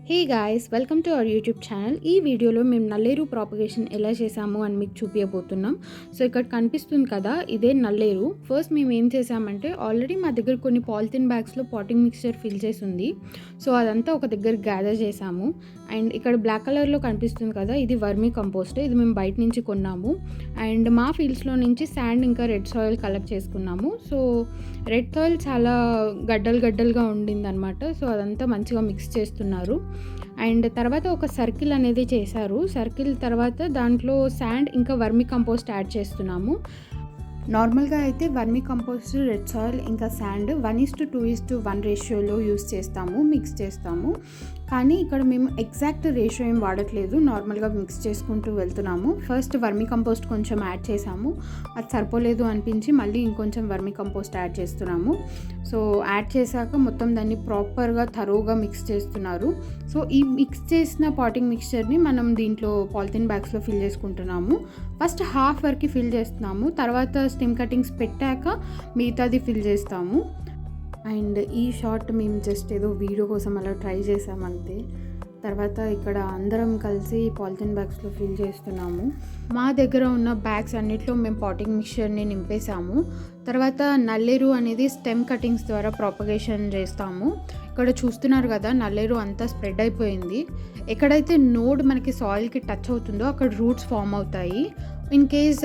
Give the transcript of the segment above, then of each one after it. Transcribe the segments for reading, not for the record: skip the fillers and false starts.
Hey guys, welcome to our YouTube channel. ఈ వీడియోలో మేము నల్లేరు ప్రాపగేషన్ ఎలా చేసాము అని మీకు చూపించబోతున్నాం. సో ఇక్కడ కనిపిస్తుంది కదా, ఇదే నల్లేరు. ఫస్ట్ మేము ఏం చేసామంటే, ఆల్రెడీ మా దగ్గర కొన్ని పాలిథిన్ బ్యాగ్స్లో పాటింగ్ మిక్స్చర్ ఫిల్ చేసి ఉంది. సో అదంతా ఒక దగ్గర గ్యాదర్ చేసాము. అండ్ ఇక్కడ బ్లాక్ కలర్లో కనిపిస్తుంది కదా, ఇది వర్మీ కంపోస్ట్. ఇది మేము బయట నుంచి కొన్నాము. అండ్ మా ఫీల్డ్స్లో నుంచి శాండ్ ఇంకా రెడ్ సాయిల్ కలెక్ట్ చేసుకున్నాము. సో రెడ్ సాయిల్ చాలా గడ్డలుగా ఉండిందనమాట. సో అదంతా మంచిగా మిక్స్ చేస్తున్నారు. అండ్ తర్వాత ఒక సర్కిల్ అనేది చేశారు. సర్కిల్ తర్వాత దాంట్లో శాండ్ ఇంకా వర్మీ కంపోస్ట్ యాడ్ చేస్తున్నాము. నార్మల్గా అయితే వర్మీ కంపోస్ట్, రెడ్ సాయిల్ ఇంకా శాండ్ 1:2:1 రేషియోలో యూస్ చేస్తాము, మిక్స్ చేస్తాము. కానీ ఇక్కడ మేము ఎగ్జాక్ట్ రేషియో ఏం వాడట్లేదు, నార్మల్గా మిక్స్ చేసుకుంటూ వెళ్తున్నాము. ఫస్ట్ వర్మీ కంపోస్ట్ కొంచెం యాడ్ చేసాము, అది సరిపోలేదు అనిపించి మళ్ళీ ఇంకొంచెం వర్మీ కంపోస్ట్ యాడ్ చేస్తున్నాము. సో యాడ్ చేశాక మొత్తం దాన్ని ప్రాపర్గా థరోగా మిక్స్ చేస్తున్నారు. సో ఈ మిక్స్ చేసిన పాటింగ్ మిక్స్చర్ని మనం దీంట్లో పాలిథిన్ బ్యాగ్స్లో ఫిల్ చేసుకుంటున్నాము. ఫస్ట్ హాఫ్ వరకు ఫిల్ చేస్తున్నాము, తర్వాత స్టెమ్ కటింగ్స్ పెట్టాక మిగతాది ఫిల్ చేస్తాము. అండ్ ఈ షార్ట్ మేము జస్ట్ ఏదో వీడియో కోసం అలా ట్రై చేసామంతే. తర్వాత ఇక్కడ అందరం కలిసి పాలిథిన్ బ్యాగ్స్లో ఫిల్ చేస్తున్నాము. మా దగ్గర ఉన్న బ్యాగ్స్ అన్నిట్లో మేము పాటింగ్ మిక్స్చర్ని నింపేసాము. తర్వాత నల్లేరు అనేది స్టెమ్ కటింగ్స్ ద్వారా ప్రాపగేషన్ చేస్తాము. ఇక్కడ చూస్తున్నారు కదా, నల్లేరు అంతా స్ప్రెడ్ అయిపోయింది. ఎక్కడైతే నోడ్ మనకి సాయిల్కి టచ్ అవుతుందో అక్కడ రూట్స్ ఫామ్ అవుతాయి. ఇన్ కేస్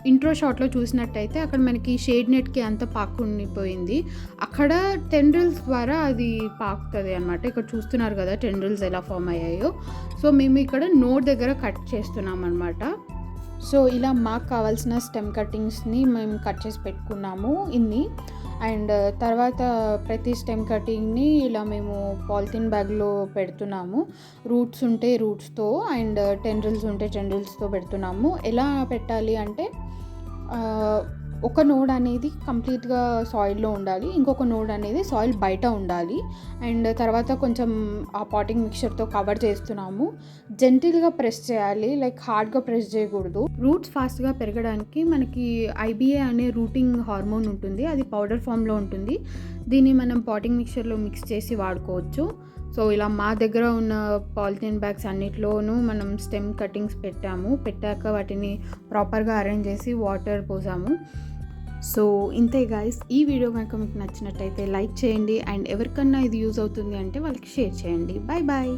ఇంట్రో షాట్లో చూసినట్టయితే అక్కడ మనకి షేడ్ నెట్కి అంతా పాకుండిపోయింది. అక్కడ టెండ్రిల్స్ ద్వారా అది పాకుతుంది అనమాట. ఇక్కడ చూస్తున్నారు కదా టెండ్రిల్స్ ఎలా ఫామ్ అయ్యాయో. సో మేము ఇక్కడ నోడ్ దగ్గర కట్ చేస్తున్నాం అనమాట. సో ఇలా మాకు కావాల్సిన స్టెమ్ కటింగ్స్ని మేము కట్ చేసి పెట్టుకున్నాము ఇన్ని. అండ్ తర్వాత ప్రతి స్టెమ్ కటింగ్ని ఇలా మేము పాలిథిన్ బ్యాగ్లో పెడుతున్నాము. రూట్స్ ఉంటే రూట్స్తో అండ్ టెండ్రిల్స్ ఉంటే టెండ్రిల్స్తో పెడుతున్నాము. ఎలా పెట్టాలి అంటే, ఒక నోడ్ అనేది కంప్లీట్గా సాయిల్లో ఉండాలి, ఇంకొక నోడ్ అనేది సాయిల్ బయట ఉండాలి. అండ్ తర్వాత కొంచెం ఆ పాటింగ్ మిక్చర్తో కవర్ చేస్తున్నాము. జెంటిల్గా ప్రెస్ చేయాలి, లైక్ హార్డ్గా ప్రెస్ చేయకూడదు. రూట్స్ ఫాస్ట్గా పెరగడానికి మనకి IBA అనే రూటింగ్ హార్మోన్ ఉంటుంది, అది పౌడర్ ఫామ్లో ఉంటుంది. దీన్ని మనం పాటింగ్ మిక్చర్లో మిక్స్ చేసి వాడుకోవచ్చు. సో ఇలా మా దగ్గర ఉన్న పాలిథిన్ బ్యాగ్స్ అన్నిట్లోనూ మనం స్టెమ్ కటింగ్స్ పెట్టాక వాటిని ప్రాపర్గా అరేంజ్ చేసి వాటర్ పోసాము. సో ఇంతే గాయస్, ఈ వీడియో కనుక మీకు నచ్చినట్టయితే లైక్ చేయండి. అండ్ ఎవరికన్నా ఇది యూజ్ అవుతుంది అంటే వాళ్ళకి షేర్ చేయండి. Bye bye.